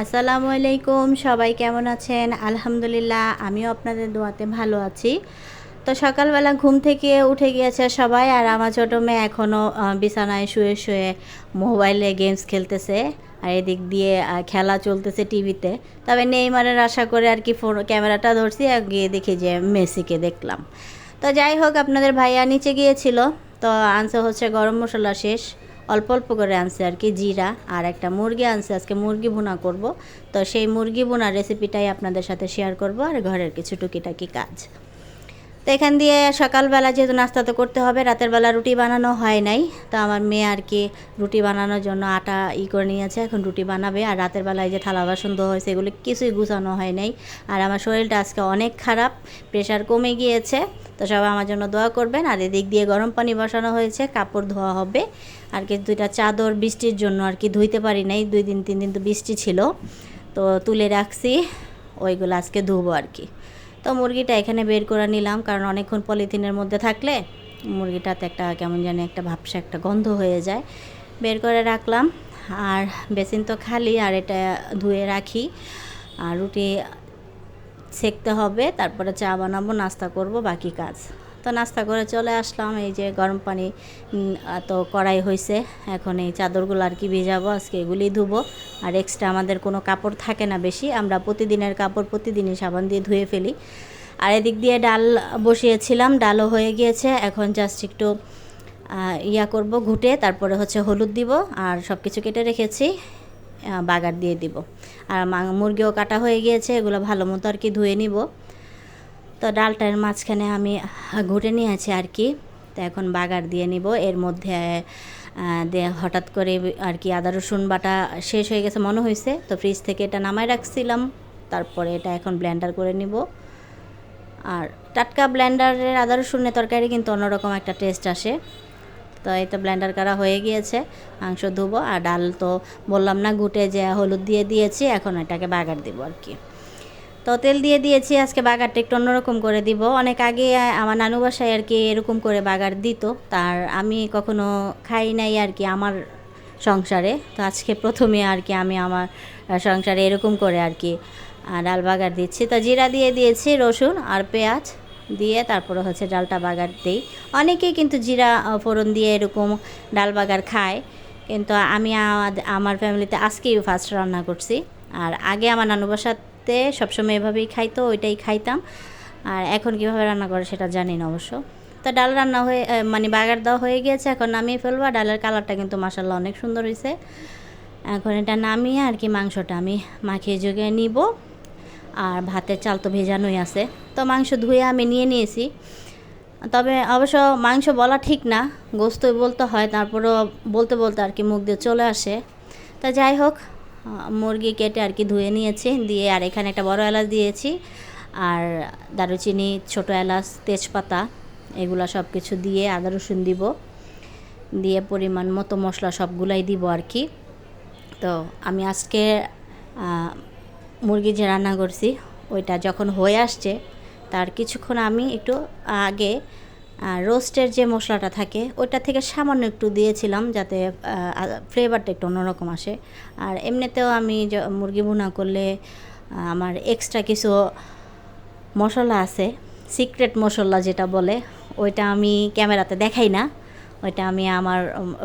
আসসালামু আলাইকুম, সবাই কেমন আছেন? আলহামদুলিল্লাহ, আমিও আপনাদের দোয়াতে ভালো আছি। তো সকালবেলা ঘুম থেকে উঠে গিয়েছে সবাই, আর আমার ছোটো মেয়ে এখনও বিছানায় শুয়ে শুয়ে মোবাইলে গেমস খেলতেছে। আর এদিক দিয়ে খেলা চলতেছে টিভিতে। তবে নেইমারের আশা করে আর কি ফোন ক্যামেরাটা ধরছি, আর গিয়ে দেখি যে মেসিকে দেখলাম। তো যাই হোক, আপনাদের ভাইয়া নিচে গিয়েছিল, তো আনছে হচ্ছে গরম মশলা শেষ, অল্প অল্প করে আনছে আর কি, জিরা আর একটা মুরগি আনছে, আজকে মুরগি ভুনা করব। তো সেই মুরগি ভুনার রেসিপিটাই আপনাদের সাথে শেয়ার করব, আর ঘরের কিছু টুকিটাকি কাজ। তো এখান দিয়ে সকালবেলা যেহেতু নাস্তা তো করতে হবে, রাতের বেলা রুটি বানানো হয় নাই, তো আমার মেয়ে আর কি রুটি বানানোর জন্য আটা করে নিয়েছে, এখন রুটি বানাবে। আর রাতের বেলায় যে থালা বাসন ধোয়া হয়েছে এগুলো কিছুই গুছানো হয় নাই। আর আমার শরীরটা আজকে অনেক খারাপ, প্রেশার কমে গিয়েছে, তো সবাই আমার জন্য দোয়া করবেন। আর এদিক দিয়ে গরম পানি বসানো হয়েছে, কাপড় ধোয়া হবে আর কি। দুইটা চাদর বৃষ্টির জন্য আর কি ধুইতে পারি নাই, 2 দিন 3 দিন তো বৃষ্টি ছিল, তো তুলে রাখছি, ওইগুলো আজকে ধুবো আর কি। তো মুরগিটা এখানে বের করে নিলাম, কারণ অনেকক্ষণ পলিথিনের মধ্যে থাকলে মুরগিটাতে একটা কেমন জানি একটা ভাবসা একটা গন্ধ হয়ে যায়। বের করে রাখলাম। আর বেসিন তো খালি, আর এটা ধুয়ে রাখি। আর রুটি সেঁকতে হবে, তারপরে চা বানাবো, নাস্তা করব, বাকি কাজ। তো নাস্তা করে চলে আসলাম, এই যে গরম পানি তো কড়াই হয়েছে, এখন এই চাদরগুলো আর কি ভেজাবো, আজকে এগুলি ধুবো। আর এক্সট্রা আমাদের কোনো কাপড় থাকে না বেশি, আমরা প্রতিদিনের কাপড় প্রতিদিনই সাবান দিয়ে ধুয়ে ফেলি। আর এদিক দিয়ে ডাল বসিয়েছিলাম, ডালও হয়ে গিয়েছে, এখন জাস্ট একটু করব ঘুটে, তারপরে হচ্ছে হলুদ দিব, আর সব কিছু কেটে রেখেছি, বাগার দিয়ে দিব। আর মুরগিও কাটা হয়ে গিয়েছে, এগুলো ভালো মতো আর কি ধুয়ে নিব। তো ডালটার মাঝখানে আমি ঘুটে নিয়েছি আর কি, তো এখন বাগার দিয়ে নিব। এর মধ্যে হঠাৎ করে আর কি আদা রসুন বাটা শেষ হয়ে গেছে মনে হয়েছে, তো ফ্রিজ থেকে এটা নামায় রাখছিলাম, তারপরে এটা এখন ব্লেন্ডার করে নিব। আর টাটকা ব্লেন্ডারের আদা রসুনের তরকারি কিন্তু অন্যরকম একটা টেস্ট আসে। তো এই তো ব্লেন্ডার করা হয়ে গিয়েছে, মাংস ধুবো। আর ডাল তো বললাম না ঘুটে যে হলুদ দিয়ে দিয়েছি, এখন এটাকে বাগার দিব আর কি। তো তেল দিয়ে দিয়েছি, আজকে বাগারটা একটু অন্যরকম করে দিব। অনেক আগে আমার নানু বাসায় আর কি এরকম করে বাগার দিত, তার আমি কখনো খাই নাই আর কি আমার সংসারে। তো আজকে প্রথমে আর কি আমি আমার সংসারে এরকম করে আর কি ডাল বাগার দিচ্ছি। তো জিরা দিয়ে দিয়েছি, রসুন আর পেঁয়াজ দিয়ে তারপরে হচ্ছে ডালটা বাগার দিই। অনেকেই কিন্তু জিরা ফোড়ন দিয়ে এরকম ডাল বাগার খায়, কিন্তু আমি আমার ফ্যামিলিতে আজকেই ফার্স্ট রান্না করছি। আর আগে আমার নানু বাসাতে সবসময় এভাবেই খাইতো, ওইটাই খাইতাম। আর এখন কীভাবে রান্না করে সেটা জানি না অবশ্য। তো ডাল রান্না হয়ে মানে বাগার দেওয়া হয়ে গিয়েছে, এখন নামিয়ে ফেলবো। ডালের কালারটা কিন্তু মাশাআল্লাহ অনেক সুন্দর হয়েছে। এখন এটা নামিয়ে আর কি মাংসটা আমি মাখিয়ে জুগিয়ে নিব। আর ভাতের চাল তো ভেজানোই আছে, তো মাংস ধুয়ে আমি নিয়ে নিয়েছি। তবে অবশ্য মাংস বলা ঠিক না, গোস্তই বলতে হয়, তারপরেও বলতে বলতে আর কি মুখ দিয়ে চলে আসে। তা যাই হোক, মুরগি কেটে আর কি ধুয়ে নিয়েছি, দিয়ে আর এখানে একটা বড় এলাচ দিয়েছি, আর দারুচিনি, ছোটো এলাচ, তেজপাতা, এগুলা সব কিছু দিয়ে আদা রসুন দিব, দিয়ে পরিমাণ মতো মশলা সবগুলাই দিব আর কি। তো আমি আজকে মুরগি যে রান্না করছি ওইটা যখন হয়ে আসছে, তার কিছুক্ষণ আমি একটু আগে রোস্টের যে মশলাটা থাকে ওইটা থেকে সামান্য একটু দিয়েছিলাম, যাতে ফ্লেভারটা একটু অন্যরকম আসে। আর এমনিতেও আমি মুরগি ভুনা করলে আমার এক্সট্রা কিছু মশলা আছে, সিক্রেট মশলা যেটা বলে, ওইটা আমি ক্যামেরাতে দেখাই না, ওইটা আমি আমার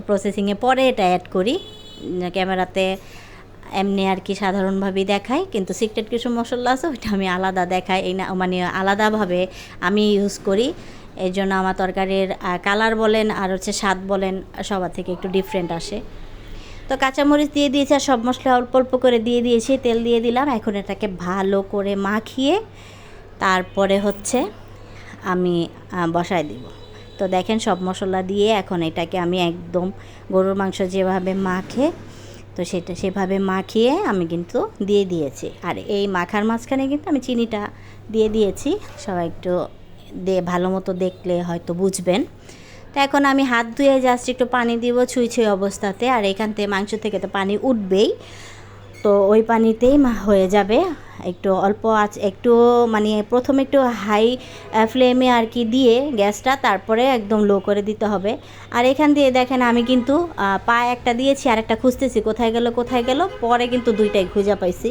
প্রসেসিংয়ে পরে এটা অ্যাড করি। ক্যামেরাতে এমনি আর কি সাধারণভাবেই দেখাই, কিন্তু সিক্রেট কিছু মশলা আছে ওইটা আমি আলাদা দেখাই, এই না মানে আলাদাভাবে আমি ইউজ করি। এই জন্য আমার তরকারির কালার বলেন আর হচ্ছে স্বাদ বলেন সবার থেকে একটু ডিফারেন্ট আসে। তো কাঁচামরিচ দিয়ে দিয়েছি, আর সব মশলা অল্প অল্প করে দিয়ে দিয়েছি, তেল দিয়ে দিলাম। এখন এটাকে ভালো করে মাখিয়ে তারপরে হচ্ছে আমি বসায় দিব। তো দেখেন সব মশলা দিয়ে এখন এটাকে আমি একদম গরুর মাংস যেভাবে মাখে, তো সেটা সেভাবে মাখিয়ে আমি কিন্তু দিয়ে দিয়েছি। আর এই মাখার মাঝখানে কিন্তু আমি চিনিটা দিয়ে দিয়েছি, সবাই একটু ভালো মতো দেখলে হয়তো বুঝবেন। তো এখন আমি হাত ধুয়ে জাস্ট একটু পানি দিব ছুঁই ছুঁই অবস্থাতে, আর এখান থেকে মাংস থেকে তো পানি উঠবেই। তো ওই পানিতেই হয়ে যাবে। একটু অল্প আঁচ, একটু মানে প্রথমে একটু হাই ফ্লেমে আর কি দিয়ে গ্যাসটা, তারপরে একদম লো করে দিতে হবে। আর এখান দিয়ে দেখেন আমি কিন্তু পা একটা দিয়েছি আর একটা খুঁজতেছি কোথায় গেল কোথায় গেল, পরে কিন্তু দুইটাই খুঁজে পাইছি।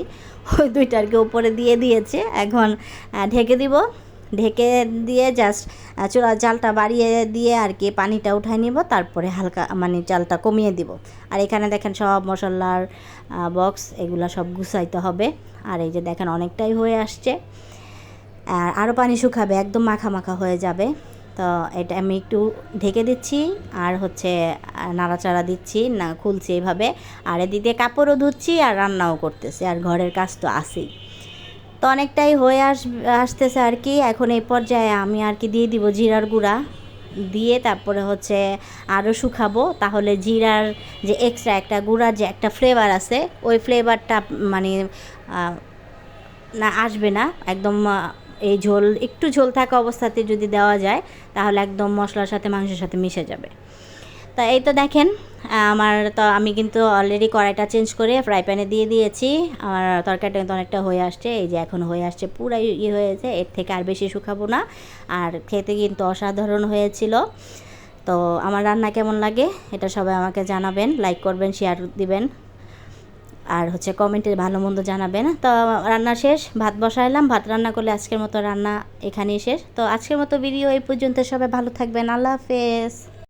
ওই দুইটারকে উপরে দিয়ে দিয়েছে। এখন ঢেকে দিব, ঢেকে দিয়ে জাস্ট চুলার জালটা বাড়িয়ে দিয়ে আর কি পানিটা উঠাই নিব, তারপরে হালকা মানে জালটা কমিয়ে দিব। আর এখানে দেখেন সব মশলার বক্স এগুলো সব গুছাইতে হবে। আর এই যে দেখেন অনেকটাই হয়ে আসছে, আর আরও পানি শুকাবে, একদম মাখা মাখা হয়ে যাবে। তো এটা আমি একটু ঢেকে দিচ্ছি আর হচ্ছে নাড়াচাড়া দিচ্ছি, না খুলছি এইভাবে। আর এদিকে কাপড়ও ধুচ্ছি আর রান্নাও করতেছি, আর ঘরের কাজ তো আছেই। তো অনেকটাই হয়ে আসতেছে আর কি। এখন এই পর্যায়ে আমি আর কি দিয়ে দিব জিরার গুঁড়া, দিয়ে তারপরে হচ্ছে আরও শুকাবো, তাহলে জিরার যে এক্সট্রা একটা গুঁড়ার যে একটা ফ্লেভার আছে ওই ফ্লেভারটা মানে না আসবে না একদম। এই ঝোল একটু ঝোল থাকা অবস্থাতে যদি দেওয়া যায় তাহলে একদম মশলার সাথে মাংসের সাথে মিশে যাবে। তা এই তো দেখেন আমার তো আমি কিন্তু অলরেডি কড়াইটা চেঞ্জ করে ফ্রাই প্যানে দিয়ে দিয়েছি। আমার তরকারিটা কিন্তু অনেকটা হয়ে আসছে, এই যে এখন হয়ে আসছে, পুরো হয়েছে, এর থেকে আর বেশি শুকাবো না। আর খেতে কিন্তু অসাধারণ হয়েছিল। তো আমার রান্না কেমন লাগে এটা সবাই আমাকে জানাবেন, লাইক করবেন, শেয়ার দিবেন, আর হচ্ছে কমেন্টে ভালো মন্দ জানাবেন। তো রান্না শেষ, ভাত বসাইলাম, ভাত রান্না করলে আজকের মতো রান্না এখানেই শেষ। তো আজকের মতো ভিডিও এই পর্যন্ত, সবাই ভালো থাকবেন, আল্লাহ হাফেজ।